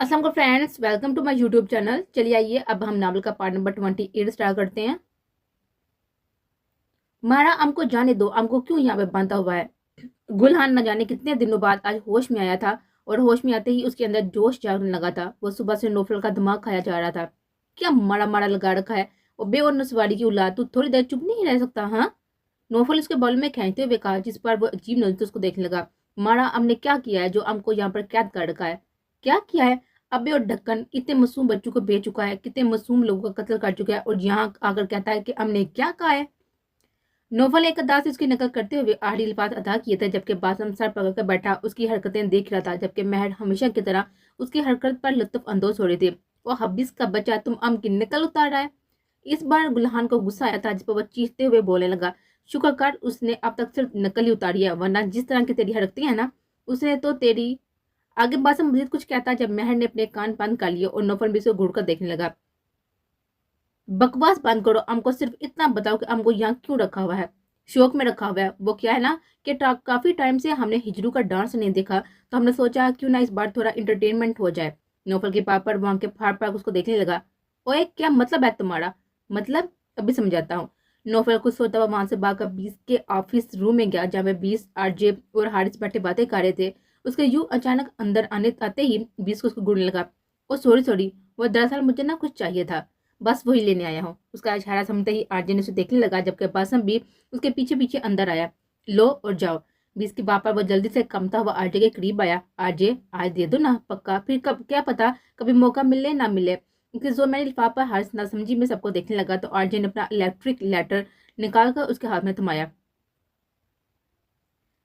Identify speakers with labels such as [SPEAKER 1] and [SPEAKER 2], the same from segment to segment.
[SPEAKER 1] अस्सलाम वालेकुम friends, welcome to my YouTube channel. चलिए आइए अब हम नावल का पार्ट नंबर 28 स्टार्ट करते हैं। मारा हमको जाने दो, हमको क्यों यहाँ पे बांधा हुआ है। गुलहान न जाने कितने दिनों बाद आज होश में आया था और होश में आते ही उसके अंदर जोश जागने लगा था। वो सुबह से नौफल का दिमाग खाया जा रहा था। क्या मारा मारा लगा रखा है और बे और नसवाड़ी की औलाद, तू थोड़ी देर चुप नहीं रह सकता? हाँ, नौफल उसके बाल में खींचते हुए कहा, जिस पर वो अजीब नजर से उसको देखने लगा। मारा, हमने क्या किया है जो हमको यहाँ पर कैद कर रखा है? क्या किया है? अबे और ढक्कन कितने मासूम बच्चों को बेच चुका है, कितने मासूम लोगों का कत्ल कर चुका है, और यहाँ आकर कहता है कि हमने क्या कहा है। नोफल एक अदा से उसकी नकल करते हुए आड़ी अल्फाज अदा किए थे, जबकि बासम सर पकड़कर बैठा उसकी हरकतें देख रहा था, जबकि महर हमेशा की तरह उसकी हरकत पर लुत्फ अंदोज हो रही थी। वो हब्बिस का बच्चा, तुम अम की नकल उतार रहा है। इस बार गुलहान को गुस्सा आया था, जिस पर वह चीखते हुए बोलने लगा, शुक्र कर उसने अब तक सिर्फ नकल ही उतारी है, वरना जिस तरह की तेरी हरकतें हैं ना, उसने तो तेरी। आगे बासम मजीद कुछ कहता जब महर ने अपने कान बंद कर लिए और नौफल भी उसे घूर कर देखने लगा। बकवास बंद करो, हमको सिर्फ इतना बताओ कि हमको यहाँ क्यों रखा हुआ है। शौक में रखा हुआ है, वो क्या है ना कि काफी टाइम से हमने हिजरू का डांस नहीं देखा, तो हमने सोचा क्यों ना इस बार थोड़ा इंटरटेनमेंट हो जाए। नौफल के पापा वहां के फाड़ फाड़ उसको देखने लगा। ओए, क्या मतलब है तुम्हारा? मतलब अभी समझाता हूँ। नौफल कुछ सोता हुआ वहां से भागकर बीस के ऑफिस रूम में गया, जहाँ पे बीस, आरजे और हारिस बैठे बातें कर रहे थे। उसके यूं अचानक अंदर आने आते ही बीस को उसको घूरने लगा। ओ सॉरी सॉरी, वो दरअसल मुझे ना कुछ चाहिए था, बस वही लेने आया हूँ। उसका इशारा समझते ही आरजे ने उसे देखने लगा, जबकि बासम भी उसके पीछे पीछे अंदर आया। लो और जाओ। बीस के बाप पर वो जल्दी से कमता हुआ आरजे के करीब आया। आरजे, आज दे दो ना, पक्का, फिर कब क्या पता कभी मौका मिले ना मिले। क्योंकि जो मैंने लिफाफा हर्ष ना समझी में सबको देखने लगा, तो आरजे ने अपना इलेक्ट्रिक लेटर निकाल कर उसके हाथ में थमाया।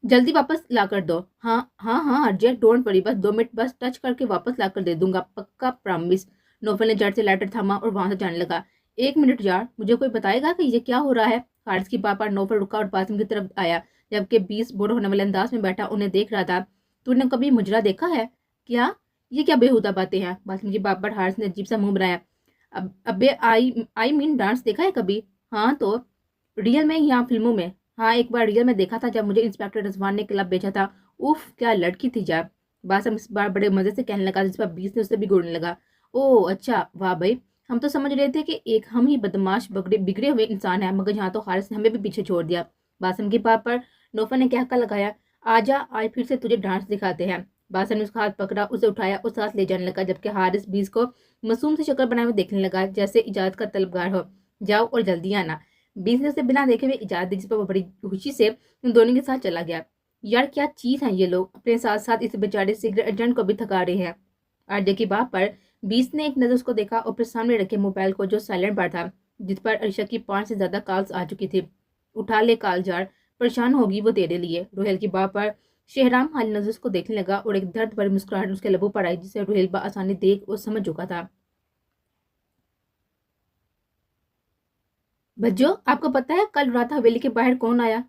[SPEAKER 1] जल्दी वापस ला कर दो। हाँ हाँ हाँ आरजे, डोंट वरी, बस 2 मिनट, बस टच करके वापस ला कर दे दूंगा, पक्का प्रॉमिस। नौफल ने जड़ से लेटर थामा और वहां से जाने लगा। 1 मिनट यार, मुझे कोई बताएगा कि ये क्या हो रहा है? हारिस की पापा नौफल रुका और बासिम की तरफ आया, जबकि 20 बोर होने वाले अंदाज में बैठा उन्हें देख रहा था। तूने कभी मुजरा देखा है क्या? ये क्या बेहुदा बातें हैं? बासिम की पापा हारिस ने अजीब सा मुंह बनाया। अब अबे आई मीन डांस देखा है कभी? हाँ तो रियल में या फिल्मों में? हाँ, एक बार रियल में देखा था, जब मुझे इंस्पेक्टर रिजवान ने क्लब भेजा था। उफ, क्या लड़की थी जा। बासम इस बार बड़े मजे से कहने लगा, जिस पर बीस ने उसे भी घूरने लगा। ओह अच्छा, वाह भाई, हम तो समझ रहे थे कि एक हम ही बदमाश बिगड़े हुए इंसान है, मगर यहाँ तो हारिस ने हमें भी पीछे छोड़ दिया। बासम की बात पर नौफर ने क्या लगाया। आजा, आज फिर से तुझे डांस दिखाते हैं। बासम ने उसका हाथ पकड़ा, उसे उठाया और साथ ले जाने लगा, जबकि हारिस बीस को मासूम सी शक्ल बनाए हुए देखने लगा, जैसे इजाजत का तलबगार हो। जाओ और जल्दी आना। बीस ने उसे बिना देखे हुए इजाजत दी, जिस पर वो बड़ी खुशी से उन दोनों के साथ चला गया। यार क्या चीज है ये लोग, अपने साथ साथ इस बेचारे सिगरेट एजेंट को भी थका रहे हैं। आरजे की बात पर बीस ने एक नजर उसको देखा और फिर सामने रखे मोबाइल को, जो साइलेंट पर था, जिस पर अरिशा की 5 से ज्यादा कॉल्स आ चुकी थी। उठा ले कॉल जार, परेशान होगी वो तेरे लिए। रोहेल की बात पर शेहराम हाल नजर उसको देखने लगा और एक दर्द भरी मुस्कुराहट उसके लबों पर आई, जिसे रोहेल आसानी देख और समझ चुका था। भज्जो, आपको पता है कल रात हवेली के बाहर कौन आया?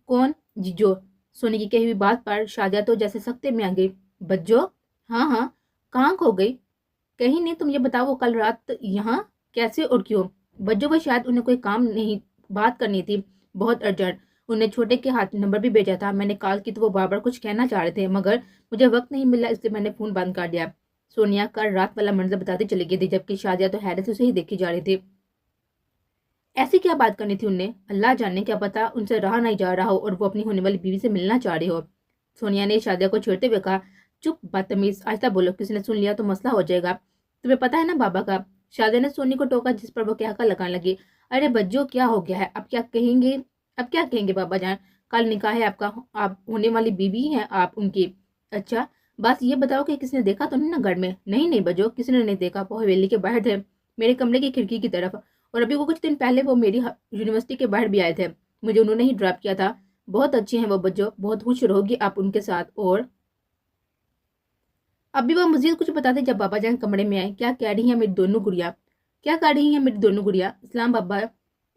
[SPEAKER 1] कौन? जीजो। सोने की कही हुई बात पर शादिया तो जैसे सख्ते में आ गई। बज्जो? हाँ हाँ, कहाँ खो गई? कहीं नहीं, तुम ये बताओ वो कल रात यहाँ कैसे और क्यों? बज्जो, वो शायद उन्हें कोई काम नहीं, बात करनी थी, बहुत अर्जेंट। उन्हें छोटे के हाथ नंबर भी भेजा था, मैंने कॉल की तो वो बार बार कुछ कहना चाह रहे थे, मगर मुझे वक्त नहीं मिला, इसलिए मैंने फोन बंद कर दिया। सोनिया कल रात वाला मंजर बताती चली गई थी, जबकि शादिया तो हैरत से उसे ही देखी जा रही थी। ऐसी क्या बात करनी थी उनने? अल्लाह जाने, क्या पता उनसे रहा नहीं जा रहा हो और वो अपनी होने वाली बीवी से मिलना चाह रहे हो। सोनिया ने शादिया को छेड़ते हुए कहा। चुप बदतमीज, आहिस्ता बोलो, किसी ने सुन लिया तो मसला हो जाएगा। तुम्हें पता है ना बाबा का? शादिया ने सोनी को टोका, जिस पर वो क्या लगाने लगी। अरे बज्जो, क्या हो गया है? अब क्या कहेंगे? अब क्या कहेंगे बाबा जान? कल निकाह है आपका, आप होने वाली बीवी हैं आप उनकी। अच्छा, बस ये बताओ कि किसी ने देखा तो नहीं ना घर में? नहीं नहीं बज्जो, किसी ने नहीं देखा, वो हवेली के बाहर थे, मेरे कमरे की खिड़की की तरफ। और अभी वो कुछ दिन पहले वो मेरी यूनिवर्सिटी के बाहर भी आए थे, मुझे उन्होंने ही ड्रॉप किया था। बहुत अच्छे हैं वो बच्चों, बहुत खुश रहोगी आप उनके साथ। और अभी वो मजीद कुछ बताते जब बाबा जान कमरे में आए। क्या कह रही हैं मेरी दोनों गुड़िया? क्या कह रही हैं मेरी दोनों गुड़िया? इस्लाम बाबा,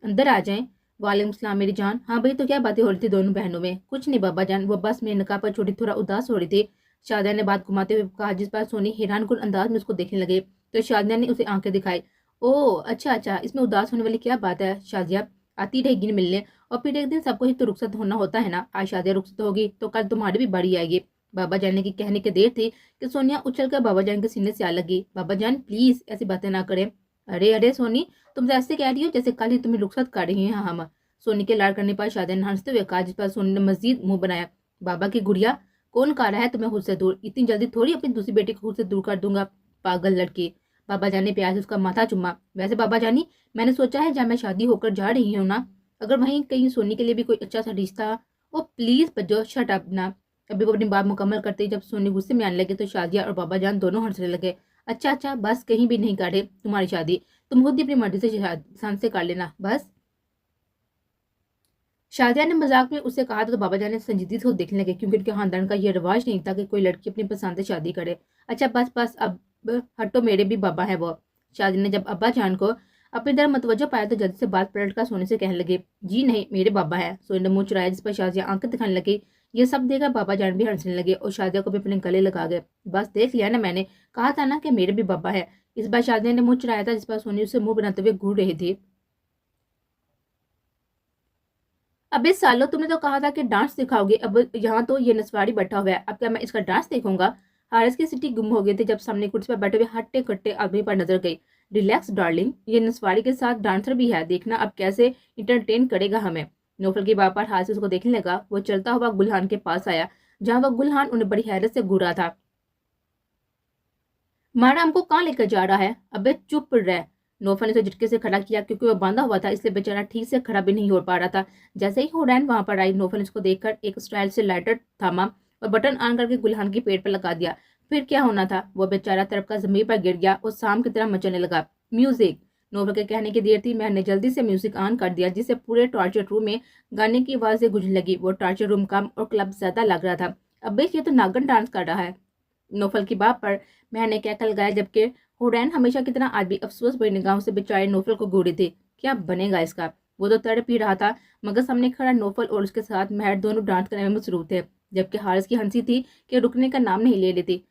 [SPEAKER 1] अंदर आ जाएं। वालेकुम सलाम मेरी जान। हाँ भाई, तो क्या बातें हो रही थी दोनों बहनों में? कुछ नहीं बाबा जान, वो बस मेरे नकाब पर छोटी थोड़ा उदास हो रही थी। शादिया ने बात घुमाते हुए कहा, जिस पर सोनी हैरान कुन अंदाज में उसको देखने लगे, तो शादिया ने उसे आंखें दिखाई। ओह अच्छा अच्छा, इसमें उदास होने वाली क्या बात है शादिया? आती रहेगी न मिलने, और फिर एक दिन सबको ही तो रुखसत होना होता है ना। आज शादिया रुखसत होगी तो कल तुम्हारी भी बारी आएगी। बाबा जान की कहने की देर थी कि सोनिया उछलकर बाबा जान के सीने से आ लगी। बाबा जान प्लीज ऐसी बातें ना करें। अरे अरे सोनी, तुम तो ऐसे कह रही हो जैसे कल ही तुम्हें रुखसत कर रही हैं हम। सोनी के लाड़ करने पर शादी ने हंसते हुए कहा, जिस पर सोनी ने मजीद मुंह बनाया। बाबा की गुड़िया, कौन कह रहा है तुम्हें खुद से दूर? इतनी जल्दी थोड़ी अपनी दूसरी बेटी को खुद से दूर कर दूंगा, पागल लड़की। बाबा जान ने प्यार से उसका माथा चुम्मा। वैसे बाबा जानी, मैंने सोचा है जब मैं शादी होकर जा रही हूँ ना, अगर वहीं कहीं सोनी के लिए भी कोई अच्छा सा रिश्ता, वो प्लीज बच्चों शट अप ना। अभी वो अपनी बात मुकम्मल करते ही जब सोनी गुस्से में आने लगे तो शादिया और बाबा जान दोनों हंसने लगे। अच्छा अच्छा, बस कहीं भी नहीं काटे तुम्हारी शादी, तुम खुद ही अपनी मर्जी से शादी से कर लेना बस। शादिया ने मजाक में उससे कहा तो बाबा जान ने संजीदगी से देखने लगे, क्योंकि उनके खानदान का यह रिवाज नहीं था कि कोई लड़की अपनी पसंद से शादी करे। अच्छा बस बस अब हटो, मेरे भी बाबा है वो। शादी ने जब अब्बा जान को अपनी तरफ मतवजह पाया तो जल्दी से बात पलट कर सोने से कहने लगे, जी नहीं मेरे बाबा है। सोने ने मुंह चुराया, जिस पर शादिया आंखें दिखाने लगी। ये सब देखकर बाबा जान भी हंसने लगे और शादिया को भी अपने गले लगा गए। बस देख लिया ना, मैंने कहा था ना कि मेरे भी बाबा है। इस बार शादिया ने मुंह चुराया था, जिस पर सोनी उसे मुंह बनाते हुए घूर रही थी। अबे सालो, तुमने तो कहा था कि डांस सिखाओगे, अब यहाँ तो ये नसवाड़ी बैठा हुआ है, अब क्या मैं इसका डांस देखूंगा? हारिस की सिटी गुम हो गई थी जब सामने कुर्सी पर बैठे हुए हट्टे कट्टे आदमी पर नजर गई। रिलैक्स डार्लिंग, ये नसवाड़ी के साथ डांसर भी है, देखना अब कैसे इंटरटेन करेगा हमें। नौफल की बात पर हारिस उसको देखने लगा। वो चलता हुआ गुलहान के पास आया, जहाँ वह गुलहान उन्हें बड़ी हैरत से घूरा था। मारा हमको कहाँ लेकर जा रहा है? अबे चुप रह। नौफल ने उसे झटके से खड़ा किया, क्योंकि वह बांधा हुआ था, इसलिए बेचारा ठीक से खड़ा भी नहीं हो पा रहा था। जैसे ही हुरैन वहां पर आई, नौफल ने उसको देखकर एक स्टाइल से लाइटर थामा और बटन ऑन करके गुलहान की पेट पर लगा दिया। फिर क्या होना था, वो बेचारा तरफ का जमीन पर गिर गया और शाम की तरह मचलने लगा। म्यूजिक। नौफल के कहने की देर थी, मैंने जल्दी से म्यूजिक ऑन कर दिया, जिससे पूरे टॉर्चर रूम में गाने की आवाजें गूंजने लगी। वो टॉर्चर रूम कम और क्लब ज्यादा लग रहा था। अब ये तो नागन डांस कर रहा है। नौफल की बात पर मैंने कहकर लगाया, जबकि हुरैन हमेशा की तरह आज भी अफसोस भरी निगाहों से बेचारे नौफल को घूरे थे। क्या बनेगा इसका? वो तो तड़प ही रहा था, मगर सामने खड़ा नौफल और उसके साथ महर दोनों डांस करने में मसरूफ थे, जबकि हारिस की हंसी थी कि रुकने का नाम नहीं ले लेती।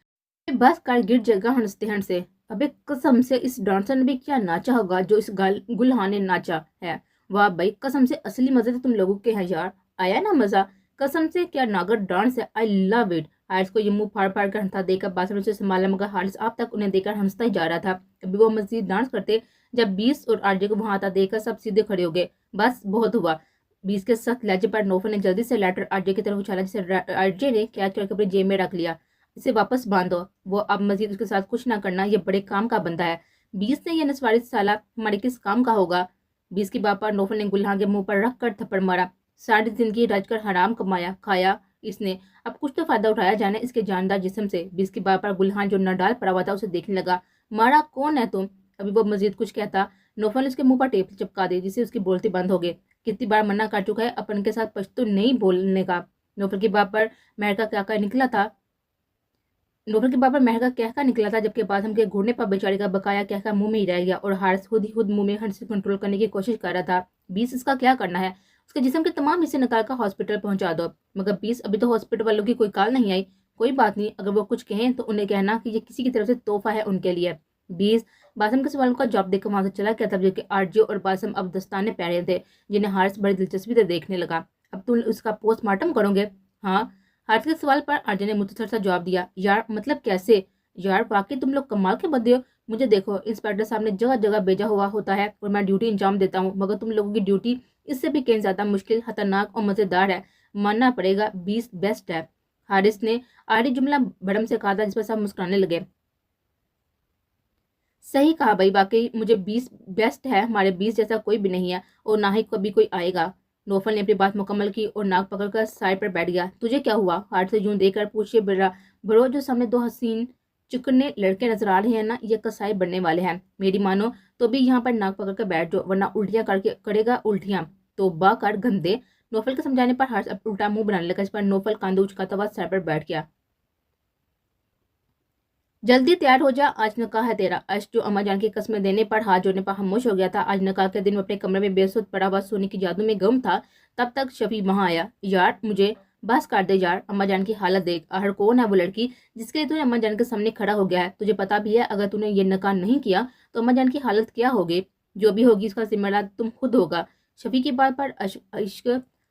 [SPEAKER 1] बस कर गिर जगह हंसते हंसते। अबे कसम से इस डांसर ने भी क्या नाचा होगा जो इस गुलहान ने नाचा है। वाह भाई, कसम से असली मजे तो तुम लोगों के हैं यार। आया ना मजा? कसम से क्या नागर डांस है, आई लव इट। हारिस को ये मुंह फाड़ फाड़ कर हंसता देखकर बासर उसे संभाला, मगर हारिस अब तक उन्हें देखकर हंसता ही जा रहा था। अभी वो मजीद डांस करते जब बीस और आरजे को वहां आता देखकर सब सीधे खड़े हो गए। बस बहुत हुआ। बीस के सख्त लहजे पर नौफल ने जल्दी से लेटर आरजे की तरफ उछाला, जिसे आरजे ने कैच करके अपनी जेब में रख लिया। इसे वापस बांधो, वो अब मजीद उसके साथ कुछ ना करना, ये बड़े काम का बंदा है। बीस ने यह नसवारी साला हमारे किस काम का होगा? बीस की बात पर नौफल ने गुल्हान के मुंह पर रख कर थप्पड़ मारा। सारी जिंदगी रच कर हराम कमाया खाया इसने, अब कुछ तो फायदा उठाया जाने इसके जानदार जिस्म से। बीस की बात पर गुल्हान जो नडाल पड़ा हुआ था उसे देखने लगा। मारा कौन है तुम? अभी वो मजीद कुछ कहता, नौफल ने उसके मुंह पर टेप चिपका दी, जिससे उसकी बोलती बंद हो गई। कितनी बार मना कर चुका है अपन के साथ पश्तो नहीं बोलने का। नौफल की बात पर महर का क्या निकला था। नौफल के बाबर महंगा कहका निकला था, जबकि बादम के घूरने पर बेचारी का बकाया कहका मुंह में ही रह गया और हारिस खुद ही खुद मुंह में हंसी कंट्रोल करने की कोशिश कर रहा था। 20 इसका क्या करना है? उसके जिस्म के तमाम हिस्से निकाल कर हॉस्पिटल पहुंचा दो। मगर 20 अभी तो हॉस्पिटल वालों की कोई कॉल नहीं आई। कोई बात नहीं, अगर वो कुछ कहें तो उन्हें कहना कि ये किसी की तरफ से तोहफा है उनके लिए। 20 बासम के सवालों का जवाब देकर वहां से चला गया था, जबकि आरजे और बासम अब दस्ताने पहने थे, जिन्हें हारिस बड़ी दिलचस्पी से देखने लगा। अब तुम उसका पोस्टमार्टम करोगे? हाँ। हारिस के सवाल पर आरजे ने मुख्तसर सा जवाब दिया। यार मतलब कैसे? यार वाकई तुम लोग कमाल के बंदे हो। मुझे देखो, इंस्पेक्टर साहब ने जगह जगह भेजा हुआ होता है और मैं ड्यूटी अंजाम देता हूँ, मगर तुम लोगों की ड्यूटी इससे भी कहीं ज्यादा मुश्किल, खतरनाक और मजेदार है। मानना पड़ेगा, 20 बेस्ट है। हारिस ने आखिरी जुमला भड़म से कहा था, जिस पर सब मुस्कुराने लगे। सही कहा भाई, वाकई मुझे 20 बेस्ट है। हमारे 20 जैसा कोई भी नहीं है और ना ही कभी कोई आएगा। नौफल ने अपनी बात मुकम्मल की और नाक पकड़कर साइड पर बैठ गया। तुझे क्या हुआ? हार्ट से यूं देखकर पूछे बिरा बरो, जो सामने दो हसीन चिकने लड़के नजर आ रहे हैं ना, ये कसाई बनने वाले हैं। मेरी मानो तो भी यहाँ पर नाक पकड़ कर बैठ जाओ, वरना उल्टियां करके करेगा उल्टियां। तो बा कर गंदे। नौफल के समझाने पर हार्ट अब उल्टा मुंह बनाने लगा, इस पर नौफल कांधे उचकाता हुआ सर पर बैठ गया। जल्दी तैयार हो जा, आज निकाह है तेरा। अर्श जो अम्मा जान की कस्में देने पर हाथ जोड़ने पर खामोश हो गया था, आज निकाह के दिन वो अपने कमरे में बेसुध पड़ा हुआ सोने की जादू में गुम था। तब तक शफी वहां आया। यार मुझे बस कर दे यार, अम्मा जान की हालत देख। आहर कौन है वो लड़की जिसके लिए तूने अम्मा जान के सामने खड़ा हो गया है? तुझे पता भी है अगर तूने ये निकाह नहीं किया तो अम्मा जान की हालत क्या होगी? जो भी होगी इसका जिम्मेदार तुम खुद होगा। शफी की बात पर इश्क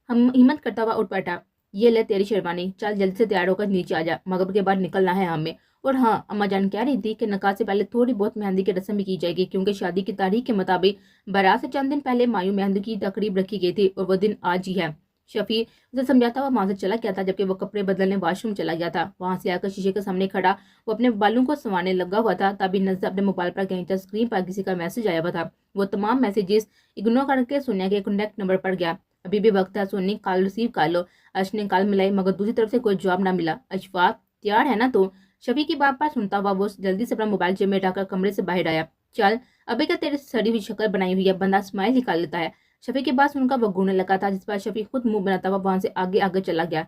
[SPEAKER 1] हम हिम्मत करता हुआ उठ बैठा। ये ले तेरी शेरवानी, चल जल्दी से तैयार होकर नीचे आ जा, मगरब के बाद निकलना है हमें। और हाँ, अम्मा जान कह रही थी कि नकाज से पहले थोड़ी बहुत मेहंदी की रस्म भी की जाएगी, क्योंकि शादी की तारीख के मुताबिक बारात से चंद दिन पहले मायूं मेहंदी की तकरीब रखी गई थी और वो दिन आज ही है। शफी उसे समझाता हुआ वहां से चला गया था, जबकि वो कपड़े बदलने वॉशरूम चला गया था। वहां से आकर शीशे के सामने खड़ा वो अपने बालों को संवारने लगा हुआ था, तभी नजर अपने मोबाइल पर कहीं स्क्रीन पर किसी का मैसेज आया हुआ था। वो तमाम मैसेजेस इग्नोर करके सोनिया के कॉन्टैक्ट नंबर पर गया। अभी भी वक्त है, सोनी कॉल रिसीव कर लो। अर्श ने कॉल मिलाई, मगर दूसरी तरफ से कोई जवाब ना मिला। अशफाक, तैयार है ना तू? शफी की बात पर सुनता हुआ वो जल्दी से अपना मोबाइल जेब में डालकर कमरे से बाहर आया। चल, अभी क्या तेरी सड़ी हुई शक्ल बनाई हुई है, बंदा स्माइल निकाल लेता है। शफी की बात सुनकर वो घूरने लगा था, जिस पर शफी खुद मुंह बनाता हुआ वहां से आगे आगे चला गया।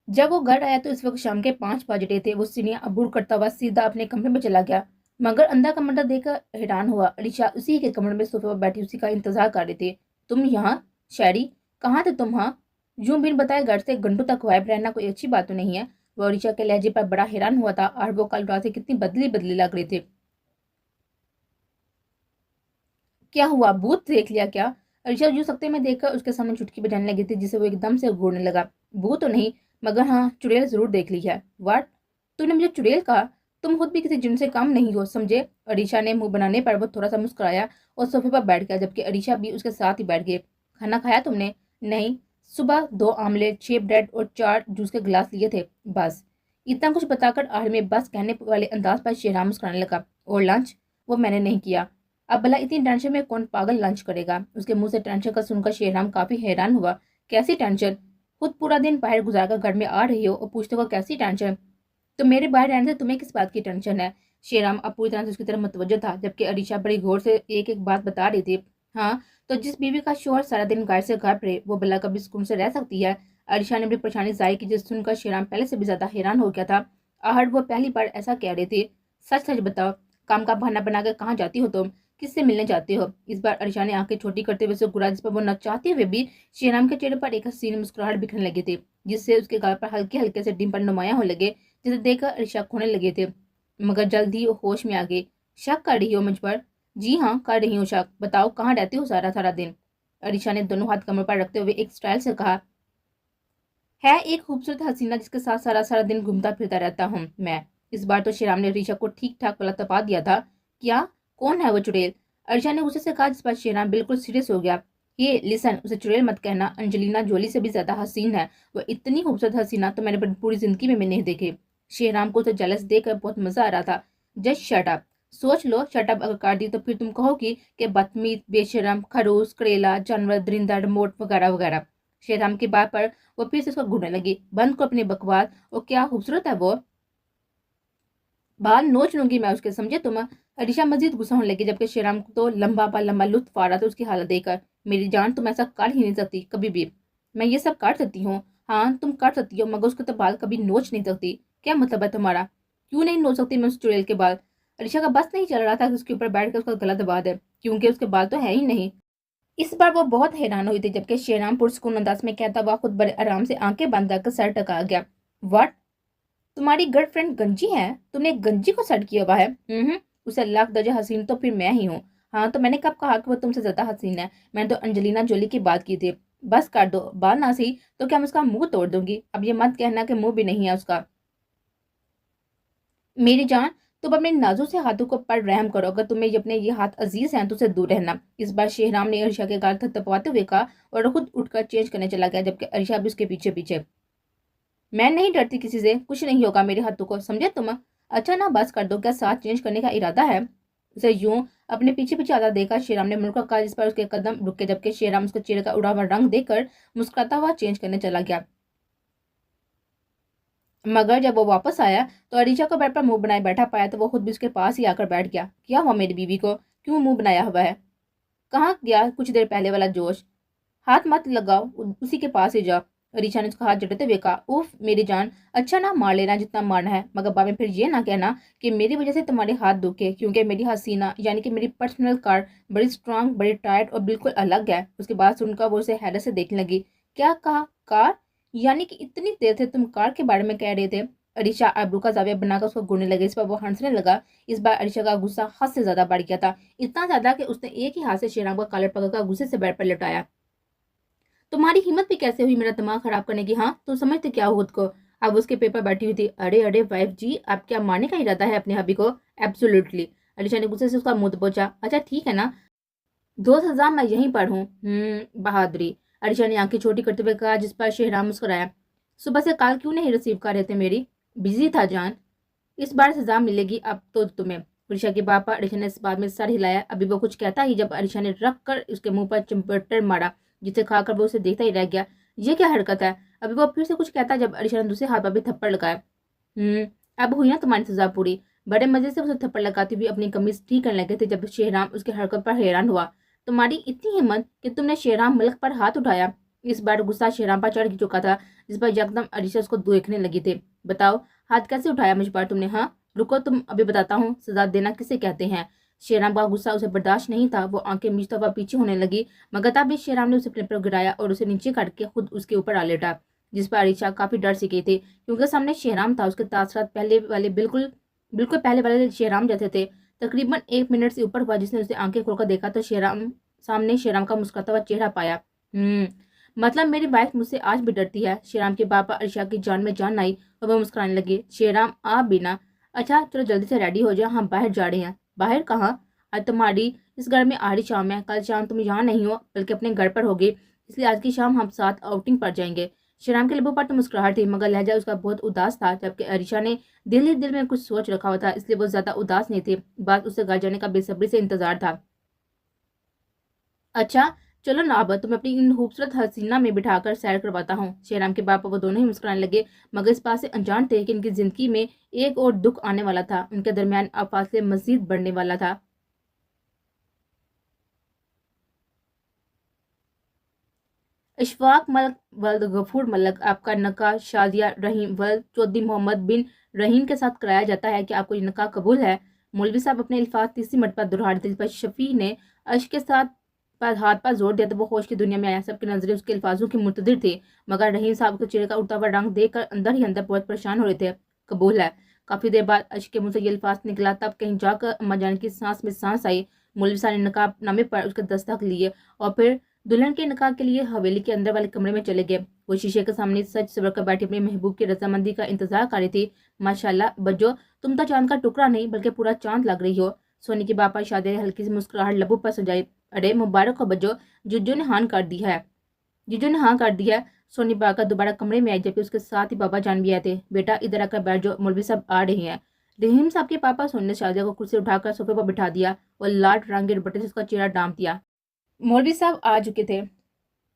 [SPEAKER 1] जब वो घर आया तो इस वक्त शाम के 5 बज रहे थे। वो सीढ़ियां अबूर करता हुआ सीधा अपने कमरे में चला गया, मगर अंदर का कमरा देखकर हैरान हुआ। अलीशा उसी के कमरे में सोफे पर बैठी उसी का इंतजार कर रही थी। तुम यहाँ? शहरी, कहाँ थे तुम? हाँ, यूं बिन बताए घर से घंटों तक गायब रहना कोई अच्छी बात तो नहीं है। वो अलीशा के लहजे पर बड़ा हैरान हुआ था, और वो कल रात से कितनी बदली बदली लग रही थी। क्या हुआ, भूत देख लिया क्या? अलीशा यूं सकते में देखकर उसके सामने चुटकी बजाने लगी थी, जिसे वो एकदम से घूरने लगा। भूत तो नहीं, मगर हाँ, चुड़ैल जरूर देख ली है। वाट, तूने मुझे चुड़ैल कहा? तुम खुद भी किसी जिन से कम नहीं हो, समझे? अरीशा ने मुंह बनाने पर वो थोड़ा सा मुस्कुराया और सोफे पर बैठ गया, जबकि अरीशा भी उसके साथ ही बैठ गए। खाना खाया तुमने? नहीं, सुबह 2 आमलेट, 6 ब्रेड और 4 जूस के गिलास लिए थे, बस। इतना कुछ बताकर आखिर में बस कहने वाले अंदाज पर शेराम मुस्कुराने लगा। और लंच? वो मैंने नहीं किया। अब भला इतनी टेंशन में कौन पागल लंच करेगा? उसके मुंह से टेंशन का सुनकर शेराम काफी हैरान हुआ। कैसी टेंशन? खुद पूरा दिन बाहर गुजारकर घर में आ रही हो और पूछते हो कैसी टेंशन? तो मेरे बाहर रहने से तुम्हें किस बात की टेंशन है? शेराम अब पूरी तरह से उसकी तरफ मुतवज्जो था, जबकि अरीशा बड़ी गौर से एक एक बात बता रही थी। हाँ, तो जिस बीवी का शोहर सारा दिन घर से घर रहे, वो भला कभी सुकून से रह सकती है? अरीशा ने अपनी परेशानी जाहिर की, जिसे सुनकर शेराम पहले से भी ज्यादा हैरान हो गया था। आहट वो पहली बार ऐसा कह रही थी। सच सच बताओ, काम का बहाना बनाकर कहाँ जाती हो तुम? किससे मिलने जाते हो? इस बार अरीशा ने आंखें छोटी करते हुए उसे घूरा, जिस पर वो न चाहते हुए भी शेराम के चेहरे पर एक हसीन मुस्कुराहट बिखरने लगी थी, जिससे उसके गाल पर हल्के हल्के से डिंपल नुमाया होने लगे, जिसे देखकर अरीशा खोने लगे थे। मगर जल्द ही वो होश में आ गई। शक कर रही हो मुझ पर? जी हाँ, कर रही हूँ शक। बताओ, कहाँ रहती हो सारा सारा दिन? अरीशा ने दोनों हाथ कमर पर रखते हुए एक स्टाइल से कहा। है एक खूबसूरत हसीना जिसके साथ सारा सारा दिन घूमता फिरता रहता हूँ मैं। इस बार तो श्रीराम ने ऋषा को ठीक ठाक पलक तपा दिया था। क्या? कौन है वो चुड़ैल? अर्षा ने गुस्से से कहा, जिस पर श्रीराम बिल्कुल सीरियस हो गया। ये लिसन, उसे चुड़ैल मत कहना, अंजलिना जोली से भी ज्यादा हसीन है। वो इतनी खूबसूरत हसीना तो मैंने अपनी पूरी जिंदगी में नहीं देखी। श्रीराम को उसे जेलस देखकर बहुत मजा आ रहा था। Just shut up. सोच लो, शट अप अगर कर दी तो फिर तुम कहोगी कि बदतमीज, बेशरम, खड़ूस, करेला, जानवर, दरिंदा, रिमोट वगैरह वगैरह। श्रीराम की बात पर वो फिर से उसको घूरने लगी। बंद को अपनी बकवास, और क्या खूबसूरत है वो, बाल नोच लूंगी मैं उसके, समझे तुम? अलीशा मजीद गुस्सा होने लगी, जबकि श्रीराम तो लंबा पा लंबा लुत्फ आ रहा था उसकी हालत देखकर। मेरी जान, तुम ऐसा कर ही नहीं सकती कभी भी। मैं ये सब काट सकती हूँ। हाँ, तुम काट सकती हो, मगर उसके तो बाल कभी नोच नहीं सकती। क्या मतलब है तुम्हारा? क्यों नहीं नोच सकती मैं उस चुड़ैल के बाल? अलीशा का बस नहीं चल रहा था कि उसके ऊपर बैठ कर उसका गला दबा दे, क्योंकि उसके बाल तो है ही नहीं। इस बार वो बहुत हैरान हुई थी, जबकि श्रीराम पुरस्कून अंदाज में कहता हुआ खुद बड़े आराम से आंखें बंद कर सर टका गया। व्हाट? तुम्हारी गर्लफ्रेंड गंजी है? तुमने गंजी को सेट किया हुआ है? उसे लाख दर्जा हसीन तो फिर मैं ही हूँ। हाँ, तो मैंने कब कहा कि वो तुमसे ज्यादा हसीन है? मैंने तो अंजलिना जोली की बात की थी। बस कर दो, बाल ना सही तो क्या मैं उसका मुंह तोड़ दूंगी। अब ये मत कहना कि मुंह भी नहीं है उसका। मेरी जान, तुम अपने नाजुक से हाथों को पर रहम करो। अगर तुम्हें अपने ये हाथ अजीज हैं तो उसे दूर रहना। इस बार शेहराम ने अर्षा के गाल थपथपाते हुए कहा, और खुद उठकर चेंज करने चला गया, जबकि अर्षा भी उसके पीछे पीछे। मैं नहीं डरती किसी से, कुछ नहीं होगा मेरे हाथों को, समझे तुम? अच्छा ना, बस कर दो, क्या साथ चेंज करने का इरादा है? उसे यूं अपने पीछे पीछे आता देखा शेराम ने मुड़कर कहा, जिस पर उसके कदम रुके, जबकि शेराम उसके चेहरे का उड़ा हुआ रंग देखकर मुस्कुराता हुआ चेंज करने चला गया। मगर जब वो वापस आया तो अरीशा को बेड पर मुंह बनाए बैठा पाया, तो वो खुद भी उसके पास ही आकर बैठ गया। क्या हुआ मेरी बीवी को, क्यों मुंह बनाया हुआ है? कहाँ गया कुछ देर पहले वाला जोश? हाथ मत लगाओ, उसी के पास ही जाओ। ऋचा ने उसका हाथ झटकते हुए कहा। उफ मेरी जान, अच्छा ना, मार लेना जितना मारना है, मगर बाद में फिर ये ना कहना कि मेरी वजह से तुम्हारे हाथ दुखे, क्योंकि मेरी हसीना यानी कि मेरी पर्सनल कार बड़ी स्ट्रांग, बड़ी टाइट और बिल्कुल अलग है। उसके बाद सुनकर वो उसे हैरत से देखने लगी। क्या कहा? कार? यानी कि इतनी देर से तुम कार के बारे में कह रहे थे? अरीशा आबरू का जाविया बनाकर उसको घूरने लगे। इस पर वो हंसने लगा। इस बार अरीशा का गुस्सा हद से ज्यादा बढ़ गया था, इतना ज्यादा कि उसने एक ही हाथ से शेराम का कॉलर पकड़कर गुस्से से बेड पर लौटाया। तुम्हारी हिम्मत भी कैसे हुई मेरा दिमाग खराब करने की? हाँ, तुम समझते क्या हो खुद को? अब उसके पेपर बैठी हुई थी। अरे अरे वाइफ जी, आप क्या मारने का इरादा है अपने हबी को? एब्सोल्युटली। अलीशा ने गुस्से से उसका मुंह दबोचा। अच्छा ठीक है ना, दोस्त हजार मैं यहीं पर हूँ। बहादुरी। अलीशा ने आंखें छोटी करते हुए कहा, जिस पर शेहराम मुस्कुराया। सुबह से कॉल क्यों नहीं रिसीव कर रहे थे मेरी? बिजी था जान। इस बार सजा मिलेगी अब तो तुम्हें। अलीशा के पापा। अलीशा ने इस बात में सर हिलाया। अभी वो कुछ कहता ही जब अलीशा ने रख कर उसके मुंह पर चिमटर मारा, जिसे खाकर वो उसे देखता ही रह गया। ये क्या हरकत है? अभी वो फिर से कुछ कहता जब अलीशा ने दूसरे हाथ पर भी थप्पड़ लगाया। अब हुई ना तुम्हारी सजा पूरी। बड़े मजे से उसे थप्पड़ लगाती हुई अपनी कमीज ठीक करने लगे थे जब शेहराम उसकी हरकत पर हैरान हुआ। तुम्हारी इतनी हिम्मत कि तुमने शेहराम मलक पर हाथ उठाया? इस बार गुस्सा शेहराम पर चढ़ चुका था, जिस पर यकदम अलीशा उसको देखने लगी थी। बताओ, हाथ कैसे उठाया मुझ पर तुमने? हाँ, रुको, तुम अभी बताता हूँ सजा देना किसे कहते हैं। शेराम का गुस्सा उसे बर्दाश्त नहीं था। वो आंखें मीचता हुआ पीछे होने लगी, मगर तब भी शेराम ने उसे अपने पर गिराया और उसे नीचे काट के खुद उसके ऊपर आ लेटा, जिस पर अरीशा काफी डर सी गई थी, क्योंकि सामने शेराम था। उसके तासरात पहले वाले बिल्कुल बिल्कुल पहले वाले शेराम जैसे थे। तकरीबन 1 मिनट से ऊपर हुआ जिसने उसे आंखें खोलकर देखा तो शेराम का मुस्कुराता हुआ चेहरा पाया। मतलब मेरी वाइफ मुझसे आज भी डरती है। शेराम के पापा अरीशा की जान में जान आई और वो मुस्कुराने लगे। शेराम आप भी ना। अच्छा चलो जल्दी से रेडी हो जाओ, हम बाहर जा रहे हैं। बाहर कहाँ? आज तुम्हारी इस घर में आखिरी शाम है। कल शाम तुम यहाँ नहीं हो बल्कि अपने घर पर होगे, इसलिए आज की शाम हम साथ आउटिंग पर जाएंगे। शेराम के लबों पर तो मुस्कुराहट थी, मगर लहजा उसका बहुत उदास था, जबकि अरीशा ने दिल ही दिल में कुछ सोच रखा हुआ था, इसलिए वो ज्यादा उदास नहीं थी। बात उससे घर जाने का बेसब्री से इंतजार था। अच्छा चलो ना, अब तुम्हें अपनी इन खूबसूरत हसीना में बिठाकर सैर करवाता हूँ। शेराम के बाप वो दोनों ही मुस्कुराने लगे, मगर इस बात से अनजान थे कि इनकी जिंदगी में एक और दुख आने वाला था। उनके दरमियान अब फासले मजीद बढ़ने वाला था। इशफाक मलक वल्द गफूर मलक, आपका निकाह शादिया रहीम वल्द चौधरी मोहम्मद बिन रहीम के साथ कराया जाता है। कि आपको ये निकाह कबूल है? मौलवी साहब अपने अल्फाज तीसरी मरतबा दोहरा रहे थे, पर शफी ने अश्क के साथ पर हाथ पर जोर दिया तो वो होश की दुनिया में आया। सबकी नजरें उसके अल्फाजों की मुतदिर थी, मगर रहीम साहब के चेहरे का उड़ता हुआ रंग देखकर अंदर ही अंदर बहुत परेशान हो रहे थे। कबूल है। काफी देर बाद अश्क के मुंह से ये अल्फाज निकला, तब कहीं जाकर अम्मा जान की सांस में सांस आई। मौलवी साहब ने नकाब नामे पर उसके दस्तक लिए और फिर दुल्हन के निकाह के लिए हवेली के अंदर वाले कमरे में चले गए। वो शीशे के सामने सच सवर कर बैठी अपने महबूब की रजामंदी का इंतजार कर रही थी। माशाल्लाह बज्जो, तुम तो चांद का टुकड़ा नहीं बल्कि पूरा चांद लग रही हो। सोनी के बापा शादी ने हल्की सी मुस्कुराहट लबों पर सजाई। अरे मुबारक हो बज्जो, जीजू ने हाँ कर दी है। जीजू ने हाँ कर दिया है। सोनी बाका दोबारा कमरे में आई, जबकि उसके साथ ही बाबा जान भी आए थे। बेटा इधर आकर बैठ जाओ, मौलवी साहब आ रहे हैं। रहीम साहब के पापा सोनी ने शादिया को कुर्सी उठाकर सोफे पर बिठा दिया और लाल रंग के दुपट्टे से उसका चेहरा ढांप दिया। मौलवी साहब आ चुके थे।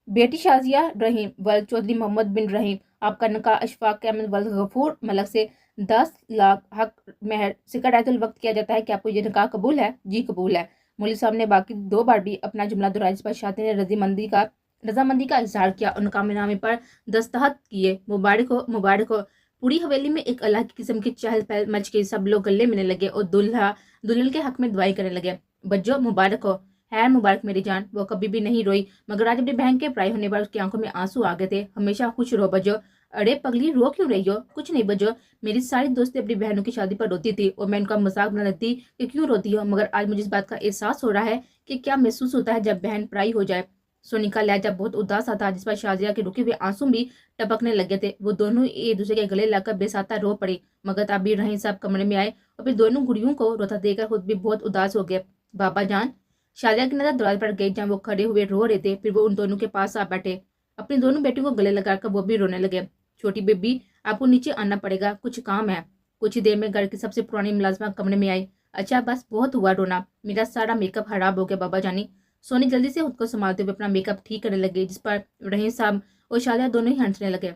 [SPEAKER 1] बेटी शाजिया रहीम वल्द चौधरी मोहम्मद बिन रहीम, आपका निकाह अशफाक अहमद वल्द गफूर मलक से 10 लाख हक मेहर सिकरातुल वक्त किया जाता है। कि आपको ये निकाह कबूल है? जी कबूल है। मौलवी साहब ने बाकी 2 बार भी अपना जुमला दोहराया, जिस पर शादी ने रजामंदी का इजहार किया और निकाहनामे पर दस्तखत किए। मुबारक हो, मुबारक हो। पूरी हवेली में एक अलग किस्म की चहल पहल मच गई। सब लोग गले मिलने लगे और दुल्हन के हक में दुआई करने लगे। बज्जो मुबारक हो। है मुबारक मेरी जान। वो कभी भी नहीं रोई, मगर आज अपनी बहन के पराई होने पर उसकी आंखों में आंसू आ गए थे। हमेशा खुश रहो बज्जो। अरे पगली रो क्यों रही हो? कुछ नहीं बज्जो, मेरी सारी दोस्तें अपनी बहनों की शादी पर रोती थी और मैं उनका मजाक बना लेती कि क्यों रोती हो, मगर आज मुझे इस बात का एहसास हो रहा है कि क्या महसूस होता है जब बहन पराई हो जाए। सोनी का लहजा बहुत उदास था, जिस पर शाजिया के रुके हुए आंसू भी टपकने लगे थे। वो दोनों एक दूसरे के गले लगकर बेसाता रो पड़ी, मगर तब भी रहीम साहब कमरे में आए और फिर दोनों गुड़ियों को रोता देखकर खुद भी बहुत उदास हो गए। बाबा जान। शादिया की नजर दरवाजे पर गई, जहाँ वो खड़े हुए रो रहे थे। फिर वो उन दोनों के पास आ बैठे। अपनी दोनों बेटियों को गले लगाकर वो भी रोने लगे। छोटी बेबी, आपको नीचे आना पड़ेगा, कुछ काम है। कुछ ही देर में घर की सबसे पुरानी मुलाजमा कमरे में आई। अच्छा बस बहुत हुआ रोना, मेरा सारा मेकअप खराब हो गया बाबा जानी। सोनी जल्दी से खुद को संभालते हुए अपना मेकअप ठीक करने लगे, जिस पर रहीम साहब और शादिया दोनों ही हंसने लगे।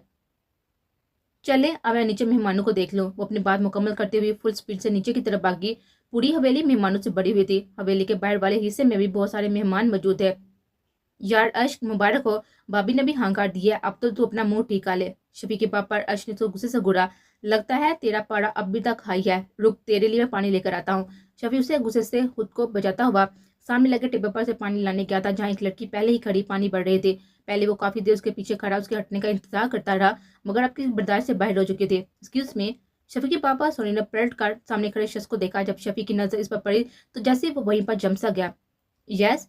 [SPEAKER 1] चले अब नीचे मेहमानों को देख लो। वो अपनी बात मुकम्मल करते हुए फुल स्पीड से नीचे की तरफ भागी। पूरी हवेली मेहमानों से भरी हुई थी। हवेली के बाहर वाले हिस्से में भी बहुत सारे मेहमान मौजूद है। यार अश्क मुबारक हो, भाभी ने भी हाँ कर दी है, अब तो तू अपना मुंह टिका ले। शफी के पापा अर्श ने तो गुस्से से घूरा। लगता है तेरा पारा अब भी तक हाई है, रुक तेरे लिए मैं पानी लेकर आता हूँ। शफी उसे गुस्से से खुद को बचाता हुआ सामने लगे टेबल पर से पानी लाने गया था, जहाँ एक लड़की पहले ही खड़ी पानी भर रही थी। पहले वो काफी देर उसके पीछे खड़ा उसके हटने का इंतजार करता रहा, मगर अब किसी बर्दाश्त से बाहर हो चुके थे। एक्सक्यूज मी, शफी के पापा सोनी ने पलट कर सामने खड़े शख्स को देखा। जब शफी की नजर इस पर पड़ी तो जैसे वो वहीं पर जम सा गया। यस,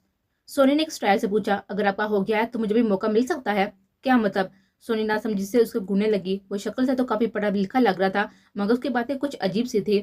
[SPEAKER 1] सोनी ने एक स्टाइल से पूछा। अगर आपका हो गया है तो मुझे भी मौका मिल सकता है? क्या मतलब? सोनी नासमझी से उसको घूरने लगी। वो शक्ल से तो काफी पढ़ा लिखा लग रहा था, मगर उसकी बातें कुछ अजीब सी थी।